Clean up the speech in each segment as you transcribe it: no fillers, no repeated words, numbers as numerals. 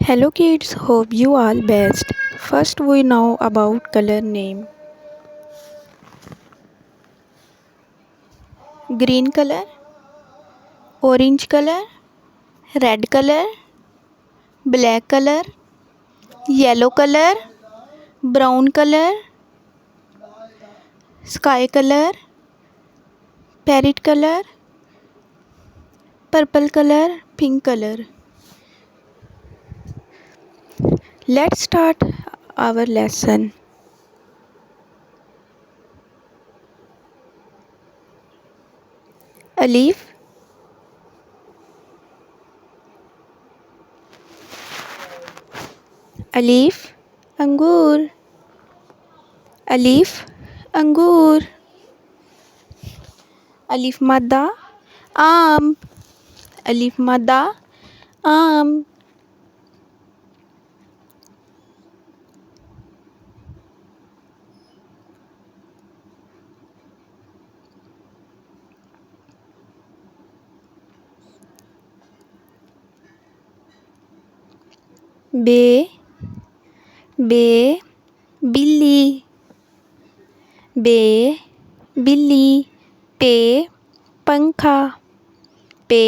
Hello kids, hope you all best. First we know about color name. Green color, orange color, red color, black color, yellow color, brown color, sky color, parrot color, purple color, pink color. Let's start our lesson. Alif, alif, अंगूर, अलीफ अंगूर, अलीफ मद्दा आम, अलीफ मद्दा आम, बे बे बिल्ली, बे बिल्ली, पे पंखा, पे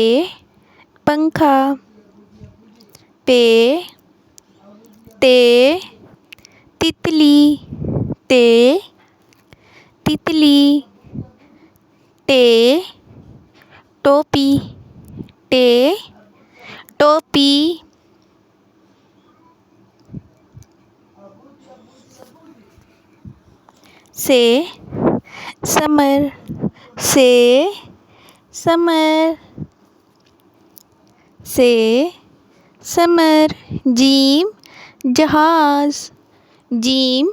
पंखा, पे ते तितली, ते तितली, टे टोपी, टे टोपी, से समर, से समर, से समर, जीम जहाज, जीम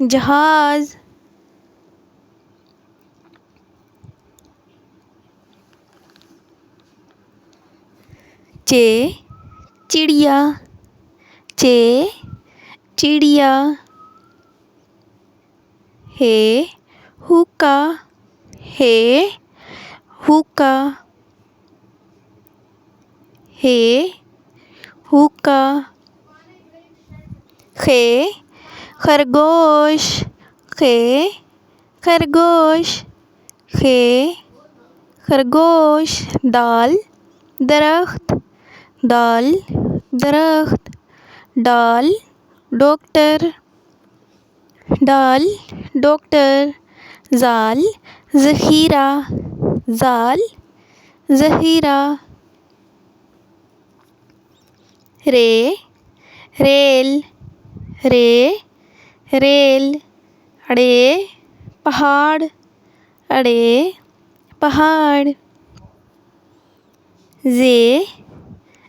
जहाज, चे चिड़िया, चे चिड़िया, हे हुक्का, हे हुक्का, हे हुक्का, खे खरगोश, खे खरगोश, खे खरगोश, दाल दरख्त, दाल दरख्त, डाल डॉक्टर, डाल डॉक्टर, जाल ज़ख़ीरा, जाल ज़ख़ीरा, रे रेल, रे रेल, अड़े पहाड़, अड़े पहाड़, जे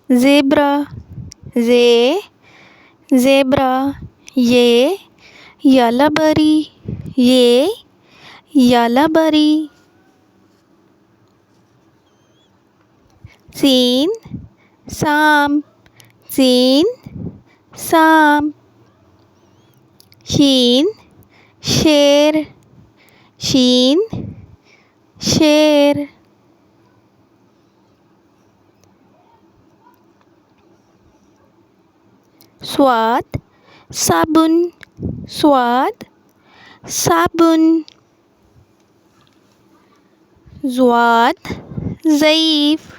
ज़ेब्रा, जे ज़ेब्रा, ये यालाबरी, ये यालाबरी, सीन साम, सीन साम, शीन शेर, शीन शेर, स्वाद साबुन, स्वाद साबुन, ज़्वाद ज़ईफ़,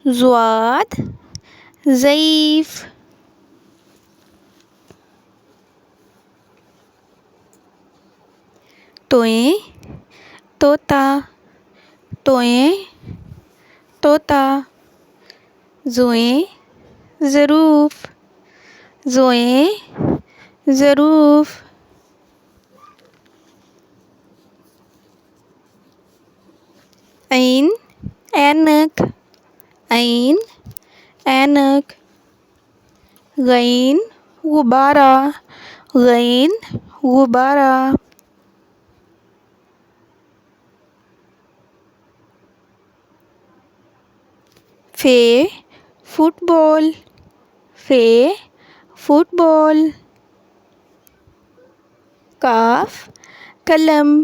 ज़्वाद ज़ईफ़, तोए तोता, तोए तोता, ज़ोए ज़रूफ़, ज़ोए ज़रूफ़, ऐन ऐनक, ऐन ऐनक, गैन गुब्बारा, गैन गुब्बारा, फे फुटबॉल, फे फुटबॉल, काफ कलम,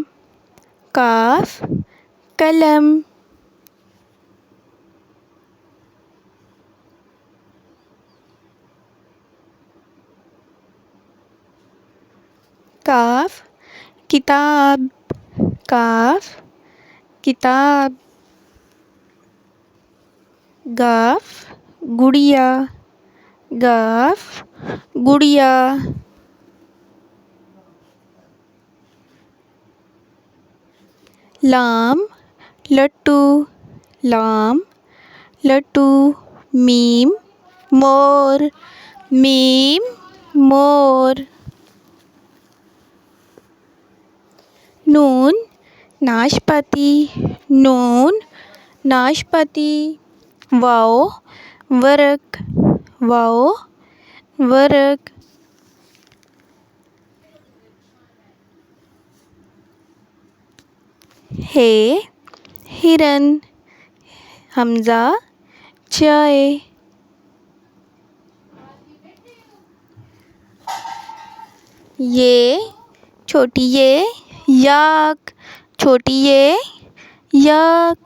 काफ कलम, काफ किताब, काफ किताब। गाफ गुड़िया, गाफ गुड़िया। लाम लट्टू, लाम लट्टू। मीम मोर, मीम मोर। नून नाशपाती, नून नाशपाती। वाओ वर्क, वाओ वर्क। हे हिरन, हमजा चाय। ये छोटी ये याक, छोटी ये याक।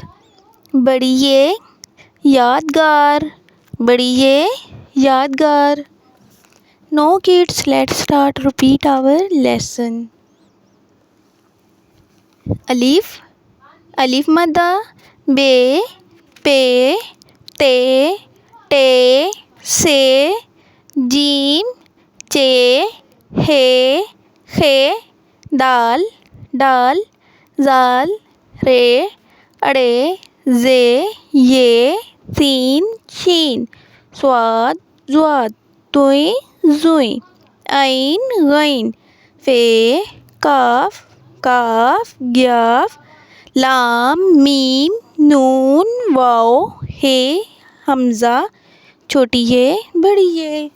बड़ी ये यादगार, बड़ी ये यादगार। No kids, let's start repeat our lesson. Alif, Alif मद्दा। बे पे ते टे से। जीम चे हे खे। दाल डाल जाल रे अड़े जे ये सीन शीन। स्वाद ज्वाद तुई जुई। ऐन गैन फे काफ काफ ग्याफ। लाम मीम नून वाओ हे हमज़ा। छोटी ये बड़ी ये।